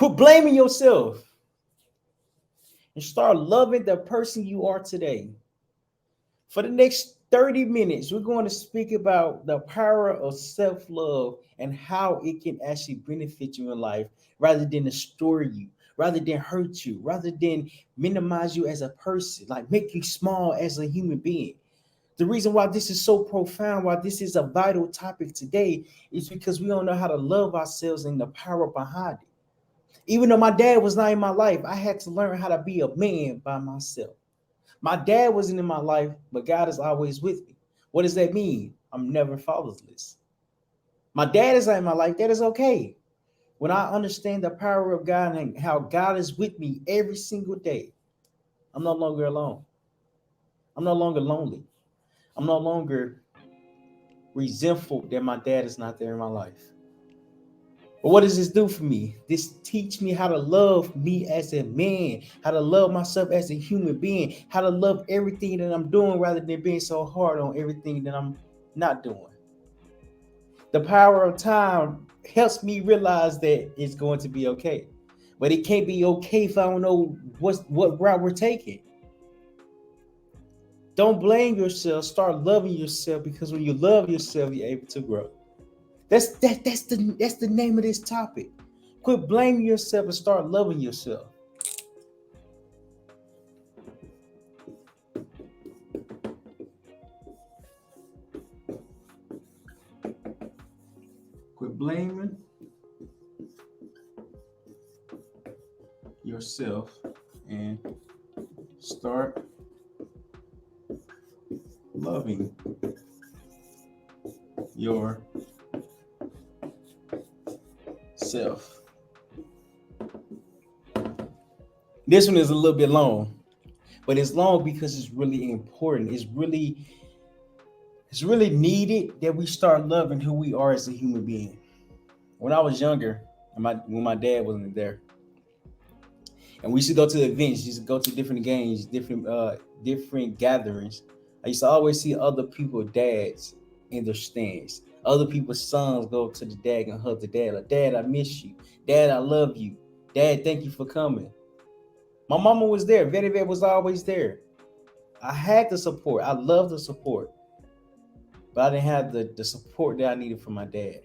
Quit blaming yourself and start loving the person you are today. For the next 30 minutes, we're going to speak about the power of self love and how it can actually benefit you in life rather than destroy you, rather than hurt you, rather than minimize you as a person, like make you small as a human being. The reason why this is so profound, why this is a vital topic today, is because we don't know how to love ourselves and the power behind it. Even though my dad was not in my life, I had to learn how to be a man by myself. My dad wasn't in my life, but God is always with me. What does that mean? I'm never fatherless. My dad is not in my life. That is okay. When I understand the power of God and how God is with me every single day, I'm no longer alone. I'm no longer lonely. I'm no longer resentful that my dad is not there in my life. But what does this do for me? This teach me how to love me as a man, how to love myself as a human being, how to love everything that I'm doing rather than being so hard on everything that I'm not doing. The power of time helps me realize that it's going to be okay. But it can't be okay if I don't know what route we're taking. Don't blame yourself. Start loving yourself because when you love yourself, you're able to grow. That's the name of this topic. Quit blaming yourself and start loving yourself. Quit blaming yourself and start loving yourself. This one is a little bit long, but it's long because it's really important. It's really needed that we start loving who we are as a human being. When I was younger, and when my dad wasn't there, and we used to go to events, used to go to different games, different gatherings. I used to always see other people, dads, in their stands. Other people's sons go to the dad and hug the dad, like, Dad, I miss you. Dad, I love you. Dad, thank you for coming. My mama was there. Vet was always there. I had the support. I love the support. But I didn't have the support that I needed from my dad.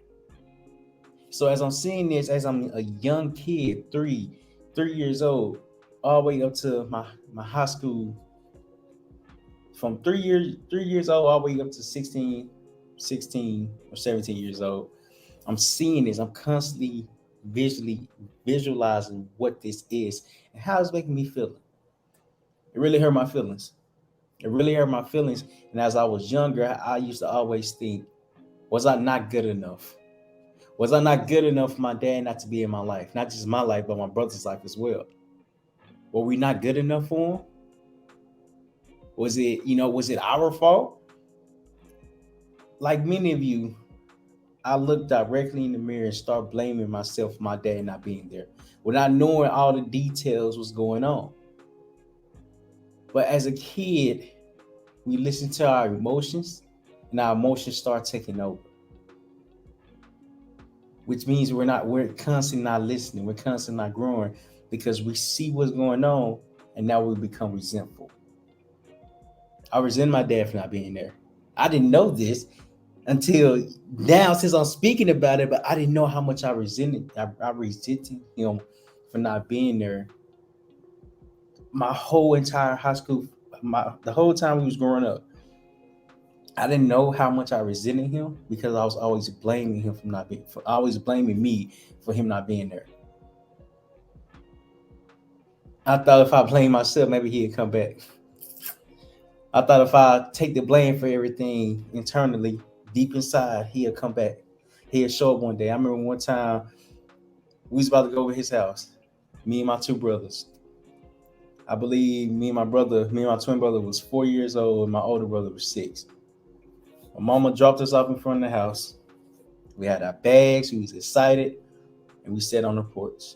So as I'm seeing this, as I'm a young kid, three years old, all the way up to my high school, from 3 years old all the way up to 16 or 17 years old, I'm seeing this. I'm constantly visually visualizing what this is and how it's making me feel. It really hurt my feelings. It really hurt my feelings. And as I was younger, I used to always think, was I not good enough? Was I not good enough for my dad not to be in my life? Not just my life, but my brother's life as well. Were we not good enough for him? Was it our fault? Like many of you, I look directly in the mirror and start blaming myself for my dad not being there, without knowing all the details what's going on. But as a kid, we listen to our emotions, and our emotions start taking over, which means we're constantly not listening, we're constantly not growing because we see what's going on, and now we become resentful. I resent my dad for not being there. I didn't know this until now since I'm speaking about it, but I didn't know how much I resented him for not being there. My whole entire high school, the whole time we was growing up, I didn't know how much I resented him because I was always blaming him for not being, for always blaming me for him not being there. I thought if I blamed myself, maybe he'd come back. I thought if I take the blame for everything internally, deep inside, he'll come back. He'll show up one day. I remember one time we was about to go over his house, me and my two brothers. I believe me and my twin brother was 4 years old, and my older brother was six. My mama dropped us off in front of the house. We had our bags, we was excited, and we sat on the porch.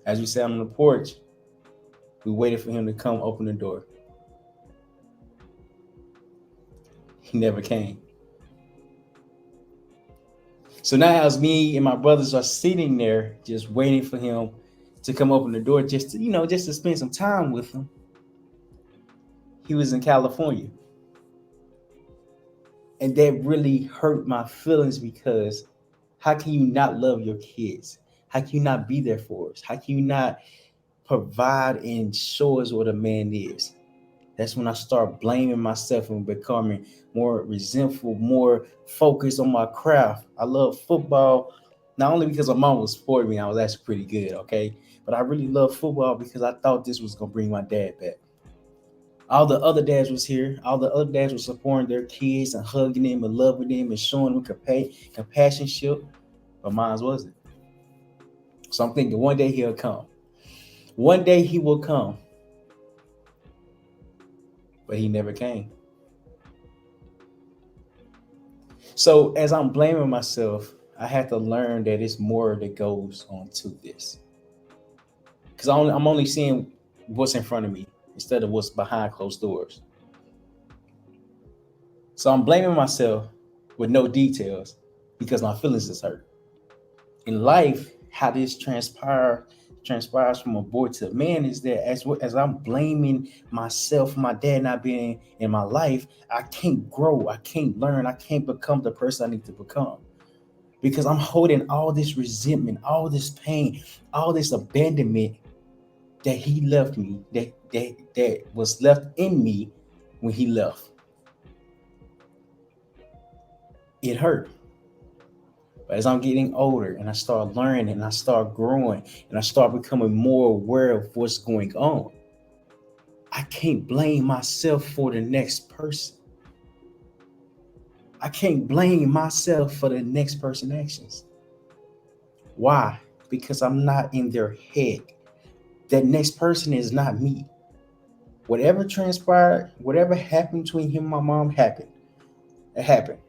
As we sat on the porch, we waited for him to come open the door. He never came. So now as me and my brothers are sitting there just waiting for him to come open the door just to, just to spend some time with him. He was in California. And that really hurt my feelings because how can you not love your kids? How can you not be there for us? How can you not provide and show us what a man is? That's when I start blaming myself and becoming more resentful, more focused on my craft. I love football, not only because my mom was sporting me, I was actually pretty good, okay? But I really love football because I thought this was gonna bring my dad back. All the other dads was here. All the other dads were supporting their kids and hugging them and loving them and showing them compassion, but mine wasn't. So I'm thinking one day he'll come. One day he will come, but he never came. So as I'm blaming myself, I had to learn that it's more that goes on to this. Because I'm only seeing what's in front of me instead of what's behind closed doors. So I'm blaming myself with no details because my feelings is hurt. In life, how this transpires from a boy to a man is that as I'm blaming myself, my dad not being in my life, I can't grow, I can't learn, I can't become the person I need to become because I'm holding all this resentment, all this pain, all this abandonment that he left me, that was left in me when he left. It hurt. But as I'm getting older and I start learning and I start growing and I start becoming more aware of what's going on, I can't blame myself for the next person. I can't blame myself for the next person's actions. Why? Because I'm not in their head. That next person is not me. Whatever transpired, whatever happened between him and my mom happened. It happened.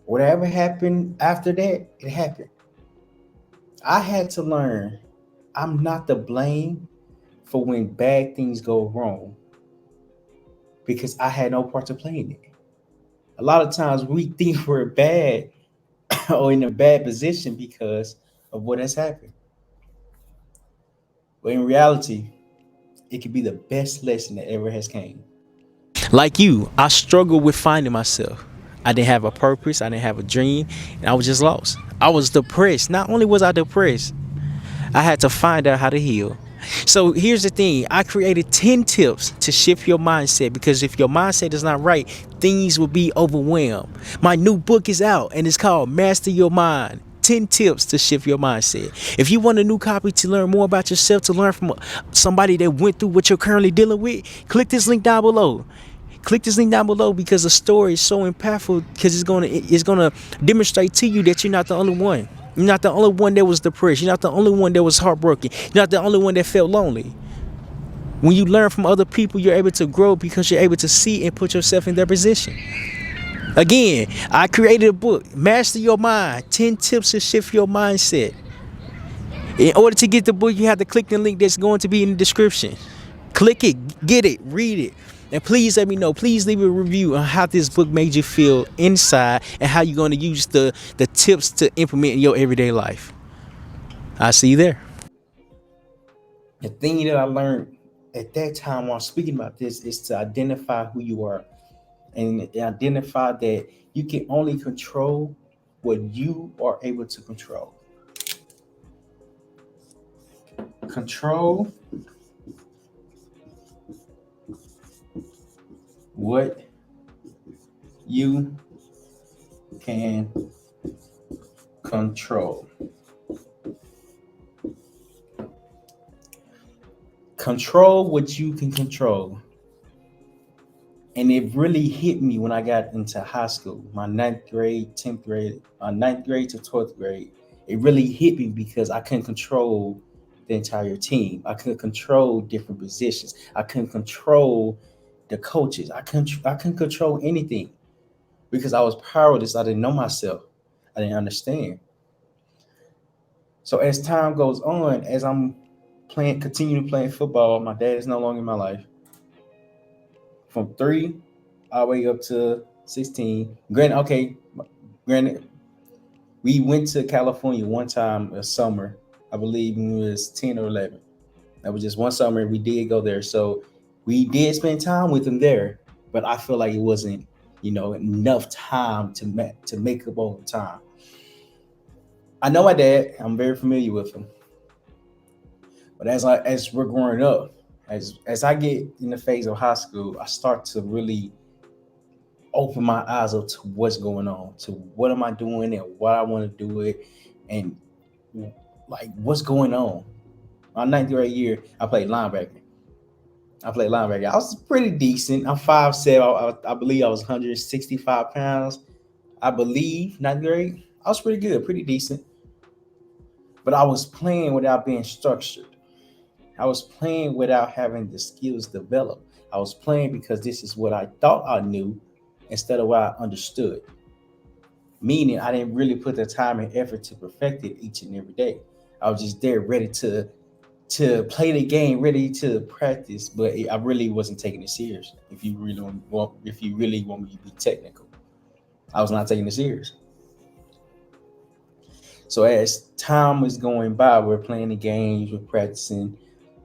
Whatever happened after that, it happened. I had to learn I'm not to blame for when bad things go wrong because I had no part to play in it. A lot of times we think we're bad or in a bad position because of what has happened. But in reality, it could be the best lesson that ever has came. Like you, I struggled with finding myself. I didn't have a purpose, I didn't have a dream, and I was just lost. I was depressed. Not only was I depressed, I had to find out how to heal. So here's the thing, I created 10 tips to shift your mindset because if your mindset is not right, things will be overwhelmed. My new book is out and it's called Master Your Mind. 10 tips to shift your mindset. If you want a new copy to learn more about yourself, to learn from somebody that went through what you're currently dealing with, click this link down below. Click this link down below because the story is so impactful because it's gonna demonstrate to you that you're not the only one. You're not the only one that was depressed. You're not the only one that was heartbroken. You're not the only one that felt lonely. When you learn from other people, you're able to grow because you're able to see and put yourself in their position. Again, I created a book, Master Your Mind, 10 tips to shift your mindset. In order to get the book, you have to click the link that's going to be in the description. Click it, get it, read it. And please let me know. Please leave a review on how this book made you feel inside and how you're going to use the tips to implement in your everyday life. I'll see you there. The thing that I learned at that time while speaking about this is to identify who you are and identify that you can only control what you are able to control. Control what you can control. Control what you can control. And it really hit me when I got into high school, my ninth grade, 10th grade, ninth grade to 12th grade. It really hit me because I couldn't control the entire team. I couldn't control different positions. I couldn't control the coaches. I couldn't control anything because I was powerless. I didn't know myself. I didn't understand. So as time goes on, as I'm continuing playing football, my dad is no longer in my life. From 3 all the way up to 16. Granted, We went to California one time a summer. I believe when we was 10 or 11. That was just one summer. We did go there. So we did spend time with him there. But I feel like it wasn't, enough time to make up all the time. I know my dad. I'm very familiar with him. But as we're growing up, as I get in the phase of high school, I start to really open my eyes up to what's going on, to what am I doing and what I want to do it, and like what's going on. My ninth grade year, I played linebacker. I was pretty decent. I'm 5'7". I believe I was 165 pounds. I believe ninth grade. I was pretty good, pretty decent. But I was playing without being structured. I was playing without having the skills developed. I was playing because this is what I thought I knew instead of what I understood. Meaning I didn't really put the time and effort to perfect it each and every day. I was just there ready to play the game, ready to practice, but I really wasn't taking it serious. If you really want me to be technical, I was not taking it serious. So as time was going by, we're playing the games, we're practicing.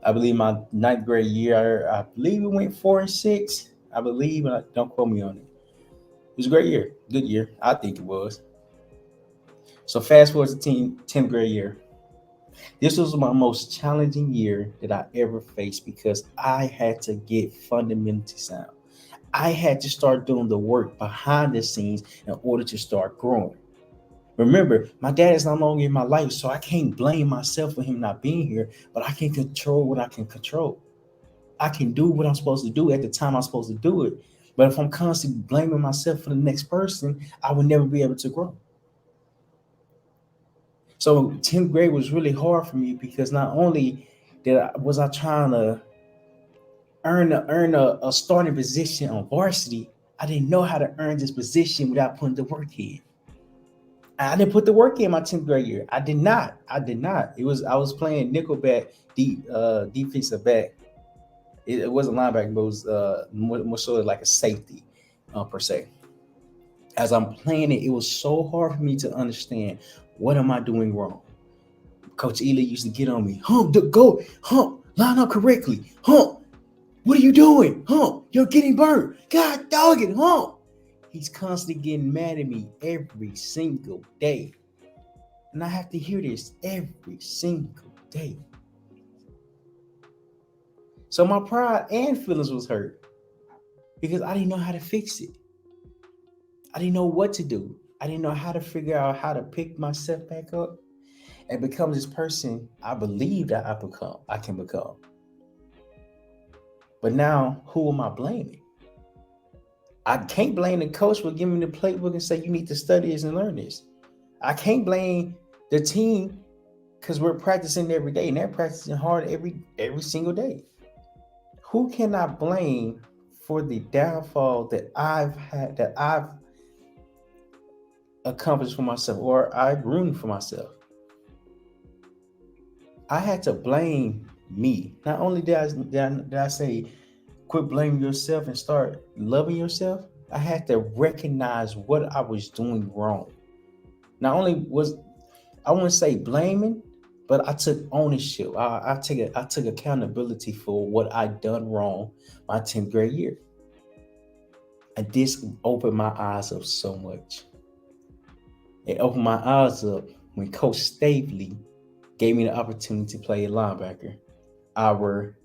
I believe my ninth grade year, I believe it went 4-6. I believe, don't quote me on it. It was a great year, good year. I think it was. So fast forward to 10th grade year. This was my most challenging year that I ever faced because I had to get fundamentally sound. I had to start doing the work behind the scenes in order to start growing. Remember, my dad is no longer in my life, so I can't blame myself for him not being here, but I can control what I can control. I can do what I'm supposed to do at the time I'm supposed to do it. But if I'm constantly blaming myself for the next person, I will never be able to grow. So 10th grade was really hard for me because not only was I trying to earn a starting position on varsity, I didn't know how to earn this position without putting the work in. I didn't put the work in my 10th grade year. I did not. I was playing nickelback, defensive back. It wasn't linebacker, but it was more sort of like a safety, per se. As I'm playing it, it was so hard for me to understand what am I doing wrong. Coach Ely used to get on me. Go, line up correctly. What are you doing? You're getting burnt. God dog it, He's constantly getting mad at me every single day. And I have to hear this every single day. So my pride and feelings was hurt because I didn't know how to fix it. I didn't know what to do. I didn't know how to figure out how to pick myself back up and become this person I believe that I can become. But now, who am I blaming? I can't blame the coach for giving me the playbook and say you need to study this and learn this. I can't blame the team because we're practicing every day and they're practicing hard every single day. Who can I blame for the downfall that I've accomplished for myself or I've ruined for myself? I had to blame me. Not only did I say quit blaming yourself and start loving yourself, I had to recognize what I was doing wrong. Not only was I wouldn't say blaming, but I took ownership. I took accountability for what I'd done wrong my 10th grade year. And this opened my eyes up so much. It opened my eyes up when Coach Stavely gave me the opportunity to play linebacker. Our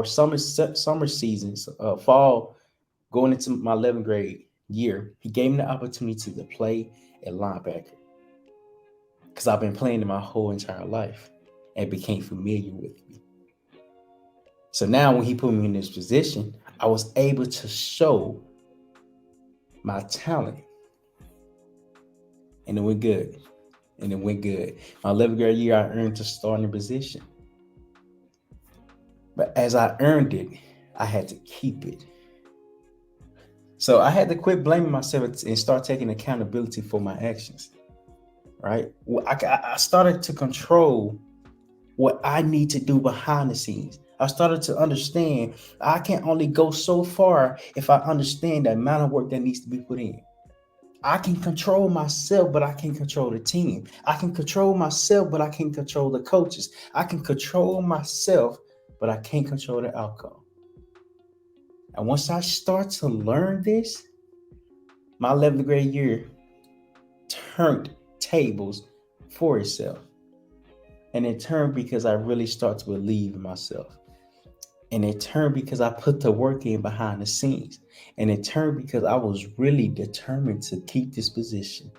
summer seasons, fall going into my 11th grade year, he gave me the opportunity to play a linebacker because I've been playing it my whole entire life and became familiar with me. So now when he put me in this position, I was able to show my talent. And it went good. My 11th grade year, I earned the starting position. But as I earned it, I had to keep it. So I had to quit blaming myself and start taking accountability for my actions. Right? I started to control what I need to do behind the scenes. I started to understand I can only go so far if I understand the amount of work that needs to be put in. I can control myself, but I can't control the team. I can control myself, but I can't control the coaches. I can control myself, but I can't control the outcome. And once I start to learn this, my 11th grade year turned tables for itself. And it turned because I really start to believe in myself. And it turned because I put the work in behind the scenes. And it turned because I was really determined to keep this position.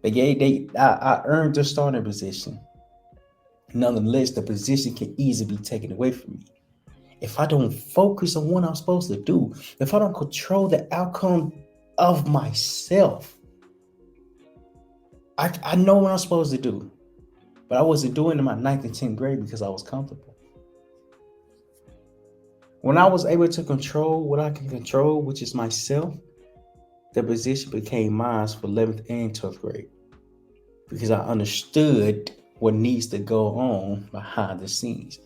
I earned the starting position. Nonetheless, the position can easily be taken away from me. If I don't focus on what I'm supposed to do, if I don't control the outcome of myself, I know what I'm supposed to do. But I wasn't doing it in my 9th and 10th grade because I was comfortable. When I was able to control what I can control, which is myself, the position became mine for 11th and 12th grade because I understood what needs to go on behind the scenes.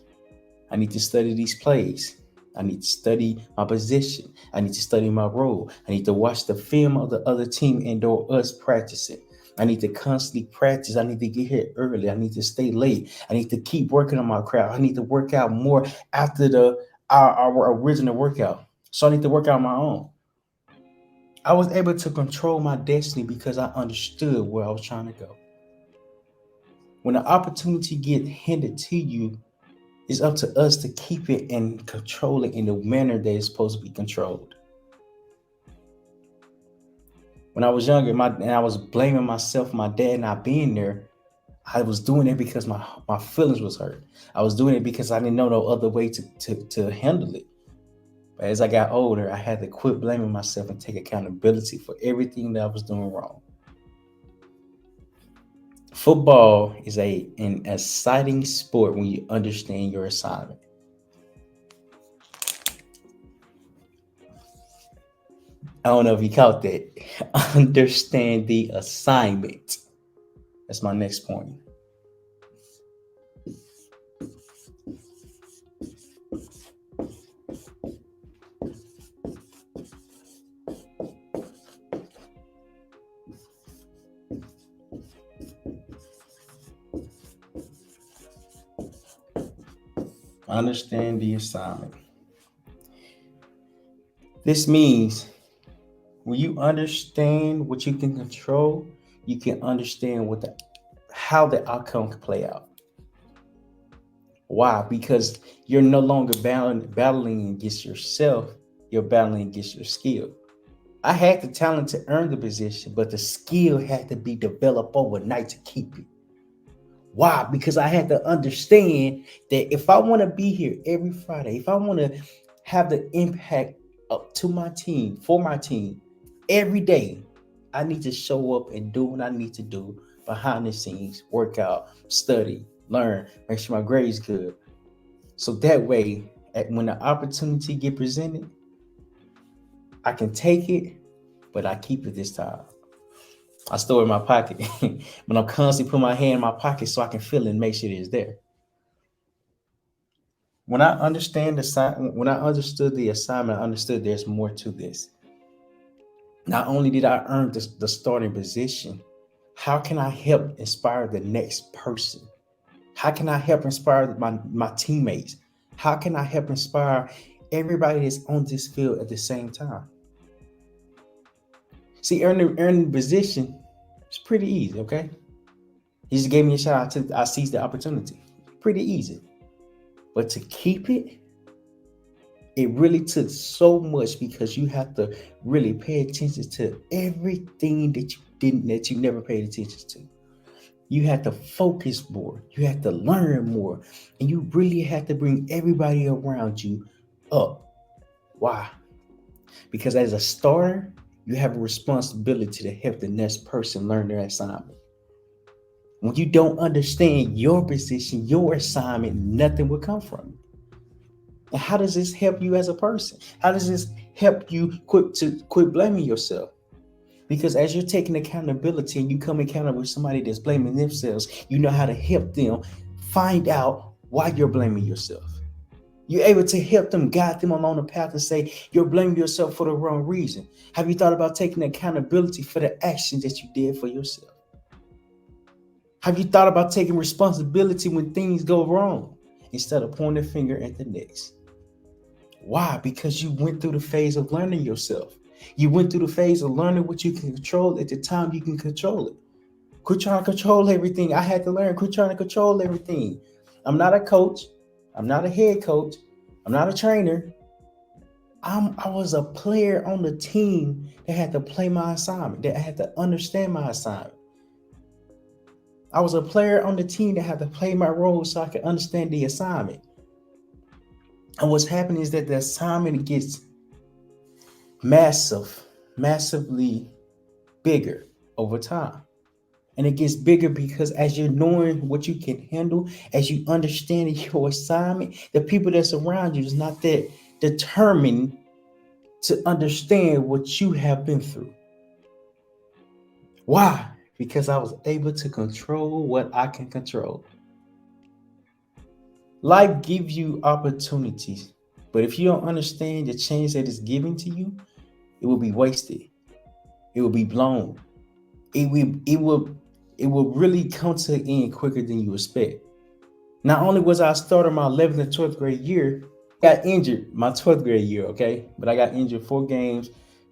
I need to study these plays. I need to study my position. I need to study my role. I need to watch the film of the other team and or us practicing. I need to constantly practice. I need to get here early. I need to stay late. I need to keep working on my craft. I need to work out more after our original workout. So I need to work out my own. I was able to control my destiny because I understood where I was trying to go. When the opportunity gets handed to you, it's up to us to keep it and control it in the manner that it's supposed to be controlled. When I was younger, and I was blaming myself, my dad not being there, I was doing it because my feelings was hurt. I was doing it because I didn't know no other way to handle it. But as I got older, I had to quit blaming myself and take accountability for everything that I was doing wrong. Football is an exciting sport when you understand your assignment. I don't know if you caught that. Understand the assignment. That's my next point. Understand the assignment. This means when you understand what you can control, you can understand how the outcome can play out. Why? Because you're no longer battling against yourself, you're battling against your skill. I had the talent to earn the position, but the skill had to be developed overnight to keep it. Why? Because I had to understand that if I want to be here every Friday, if I want to have the impact up to my team, for my team, every day, I need to show up and do what I need to do behind the scenes, work out, study, learn, make sure my grades good. So that way, when the opportunity get presented, I can take it, but I keep it this time. I store it in my pocket, but I'm constantly putting my hand in my pocket so I can feel it and make sure it's there. When I when I understood the assignment, I understood there's more to this. Not only did I earn the starting position, how can I help inspire the next person? How can I help inspire my teammates? How can I help inspire everybody that's on this field at the same time? See, earning the position is pretty easy, okay? He just gave me a shot. I seized the opportunity. Pretty easy. But to keep it, it really took so much because you have to really pay attention to everything that you never paid attention to. You have to focus more. You have to learn more. And you really have to bring everybody around you up. Why? Because as a starter, you have a responsibility to help the next person learn their assignment. When you don't understand your position, your assignment, nothing will come from it. And how does this help you as a person? How does this help you quit blaming yourself? Because as you're taking accountability and you come accountable with somebody that's blaming themselves, you know how to help them find out why you're blaming yourself. You're able to help them, guide them along the path and say, you're blaming yourself for the wrong reason. Have you thought about taking accountability for the actions that you did for yourself? Have you thought about taking responsibility when things go wrong instead of pointing the finger at the next? Why? Because you went through the phase of learning yourself. You went through the phase of learning what you can control at the time you can control it. Quit trying to control everything. I had to learn. Quit trying to control everything. I'm not a coach. I'm not a head coach. I'm not a trainer. I was a player on the team that had to play my assignment, that had to understand my assignment. I was a player on the team that had to play my role so I could understand the assignment. And what's happening is that the assignment gets massively bigger over time. And it gets bigger because as you're knowing what you can handle, as you understand your assignment, the people that's around you is not that determined to understand what you have been through. Why? Because I was able to control what I can control. Life gives you opportunities, but if you don't understand the chance that is given to you, it will be wasted. It will be blown. It will really come to an end quicker than you expect. Not only was I starting my 11th and 12th grade year, I got injured my 12th grade year, okay? But I got injured 4 games,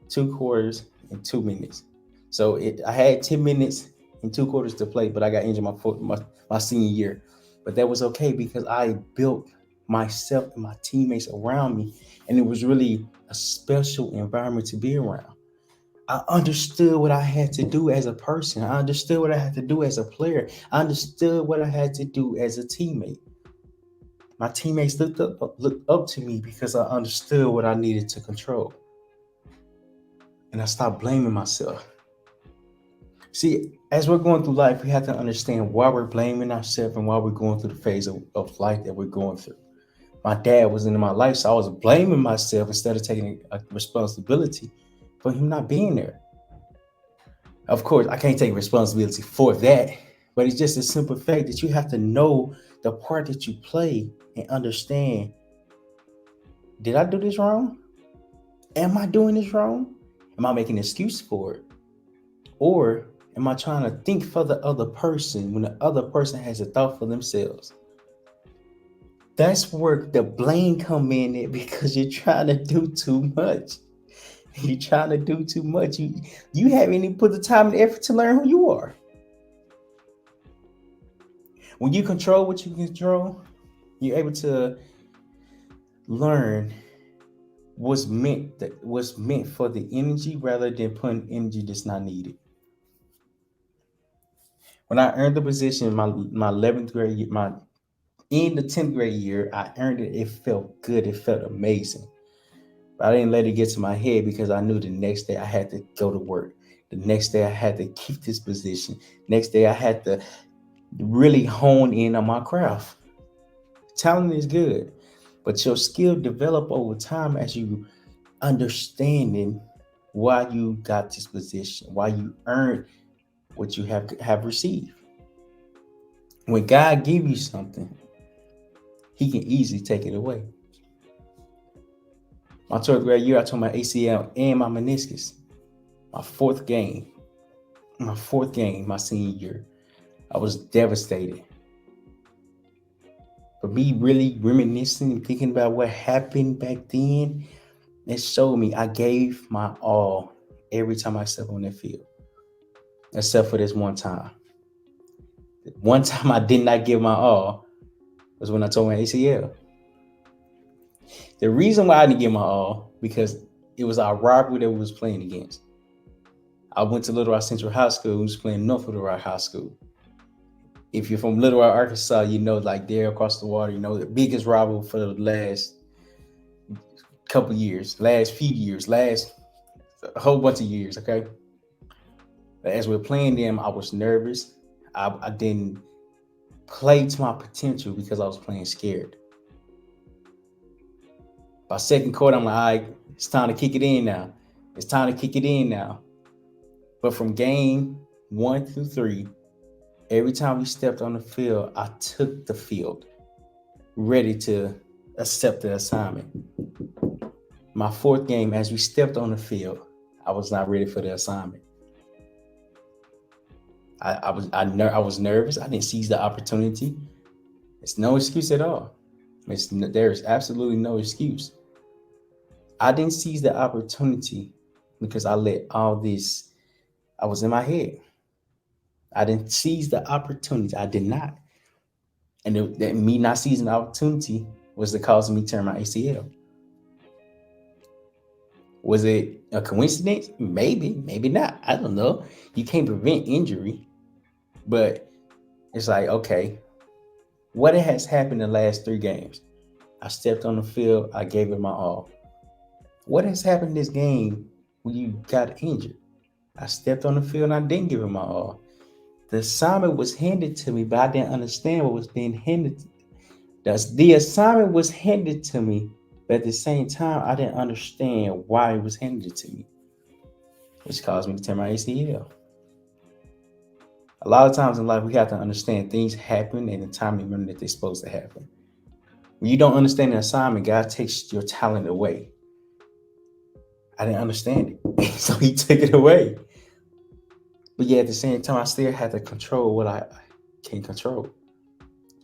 2 quarters, and 2 minutes. So I had 10 minutes and 2 quarters to play, but I got injured my senior year. But that was okay because I built myself and my teammates around me, and it was really a special environment to be around. I understood what I had to do as a person. I understood what I had to do as a player. I understood what I had to do as a teammate. My teammates looked up to me because I understood what I needed to control. And I stopped blaming myself. See, as we're going through life, we have to understand why we're blaming ourselves and why we're going through the phase of life that we're going through. My dad was in my life, so I was blaming myself instead of taking a responsibility for him not being there. Of course, I can't take responsibility for that, but it's just a simple fact that you have to know the part that you play and understand, did I do this wrong? Am I doing this wrong? Am I making an excuse for it? Or am I trying to think for the other person when the other person has a thought for themselves? That's where the blame come in because you're trying to do too much. You're trying to do too much. You haven't even put the time and effort to learn who you are. When you control what you control, you're able to learn what's meant for the energy rather than putting energy that's not needed. When I earned the position in my 11th grade year, my in the 10th grade year, I earned it. It felt good. It felt amazing. But I didn't let it get to my head because I knew the next day I had to go to work. The next day I had to keep this position. Next day I had to really hone in on my craft. Talent is good, but your skill develop over time as you understanding why you got this position, why you earned what you have received. When God give you something, He can easily take it away. My 12th grade year, I tore my ACL and my meniscus. My fourth game, my senior year, I was devastated. For me, really reminiscing and thinking about what happened back then, it showed me I gave my all every time I stepped on that field, except for this one time. One time I did not give my all was when I tore my ACL. The reason why I didn't give my all because it was our rivalry that we was playing against. I went to Little Rock Central High School. We was playing North Little Rock High School. If you're from Little Rock, Arkansas, you know, like there across the water, you know, the biggest rival for the last couple years, last few years, last a whole bunch of years, okay? But as we're playing them, I was nervous. I didn't play to my potential because I was playing scared. By second quarter, I'm like, all right, it's time to kick it in now. It's time to kick it in now. But from game 1 through 3, every time we stepped on the field, I took the field ready to accept the assignment. My fourth game, as we stepped on the field, I was not ready for the assignment. I was nervous. I didn't seize the opportunity. It's no excuse at all. There is absolutely no excuse. I didn't seize the opportunity because I let all this. I was in my head. I didn't seize the opportunity. I did not, and that me not seizing the opportunity was the cause of me tearing my ACL. Was it a coincidence? Maybe, maybe not. I don't know. You can't prevent injury, but it's like, okay, what has happened in the last 3 games? I stepped on the field. I gave it my all. What has happened in this game when you got injured? I stepped on the field and I didn't give it my all. The assignment was handed to me, but I didn't understand what was being handed. The assignment was handed to me, but at the same time, I didn't understand why it was handed to me, which caused me to tear my ACL. A lot of times in life, we have to understand things happen in the time and manner that they're supposed to happen. When you don't understand the assignment, God takes your talent away. I didn't understand it, so He took it away. But yeah, at the same time, I still had to control what I can't control.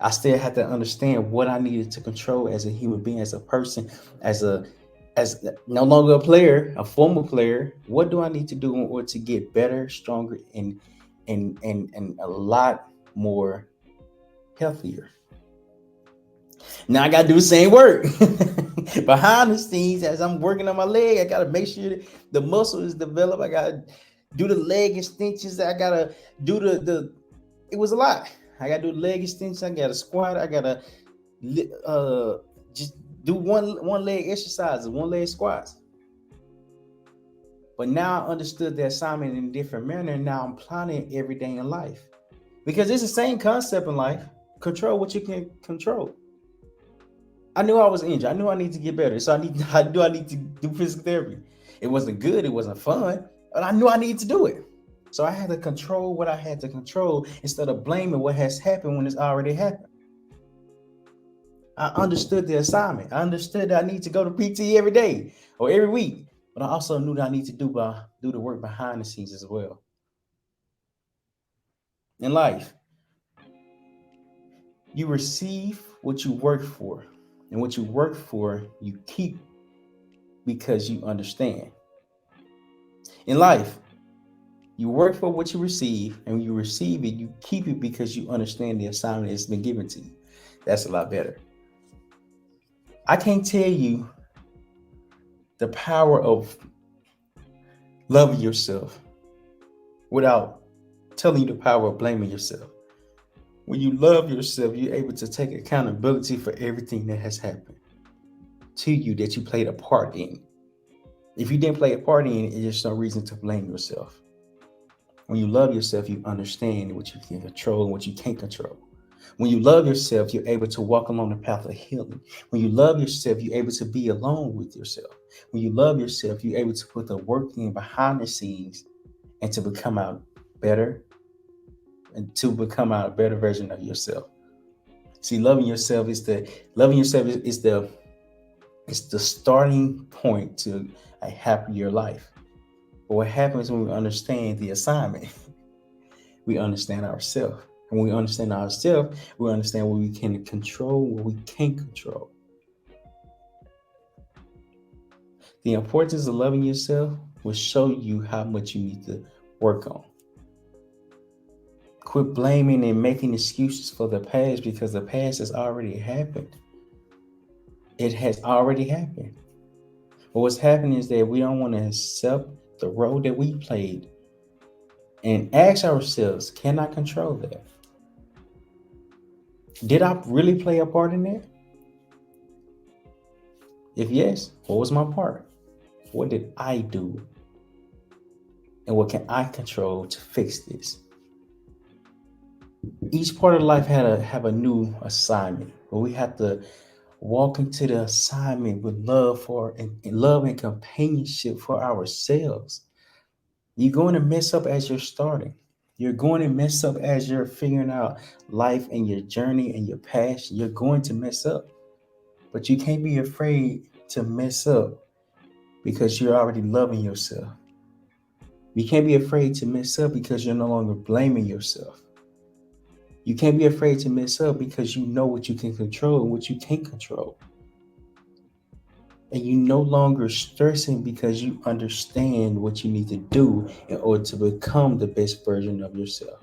I still had to understand what I needed to control as a human being, as a person, as no longer a player, a former player. What do I need to do in order to get better, stronger, and a lot more healthier? Now I gotta do the same work behind the scenes as I'm working on my leg. I gotta make sure that the muscle is developed. I gotta do the leg extensions. I gotta do the. It was a lot. I gotta do the leg extensions. I gotta squat. I gotta just do one leg exercises, one leg squats. But now I understood the assignment in a different manner, and now I'm applying it every day in life. Because it's the same concept in life. Control what you can control. I knew I was injured. I knew I needed to get better. So I knew I need to do physical therapy. It wasn't good. It wasn't fun. But I knew I needed to do it. So I had to control what I had to control instead of blaming what has happened when it's already happened. I understood the assignment. I understood that I need to go to PT every day or every week. But I also knew that I need to do the work behind the scenes as well. In life, you receive what you work for. And what you work for, you keep because you understand. In life, you work for what you receive, and when you receive it, you keep it because you understand the assignment that's been given to you. That's a lot better. I can't tell you the power of loving yourself without telling you the power of blaming yourself. When you love yourself, you're able to take accountability for everything that has happened to you that you played a part in. If you didn't play a part in it, there's no reason to blame yourself. When you love yourself, you understand what you can control and what you can't control. When you love yourself, you're able to walk along the path of healing. When you love yourself, you're able to be alone with yourself. When you love yourself, you're able to put the work in behind the scenes and to become out better and to become out a better version of yourself. See, loving yourself is the starting point to a happier life. But what happens when we understand the assignment? We understand ourselves. And when we understand ourselves, we understand what we can control, what we can't control. The importance of loving yourself will show you how much you need to work on. Quit blaming and making excuses for the past because the past has already happened. It has already happened. But what's happening is that we don't want to accept the role that we played and ask ourselves, can I control that? Did I really play a part in that? If yes, what was my part? What did I do? And what can I control to fix this? Each part of life had to have a new assignment, but we have to walk into the assignment with love and companionship for ourselves. You're going to mess up as you're starting. You're going to mess up as you're figuring out life and your journey and your passion. You're going to mess up. But you can't be afraid to mess up because you're already loving yourself. You can't be afraid to mess up because you're no longer blaming yourself. You can't be afraid to mess up because you know what you can control and what you can't control. And you no longer stressing because you understand what you need to do in order to become the best version of yourself.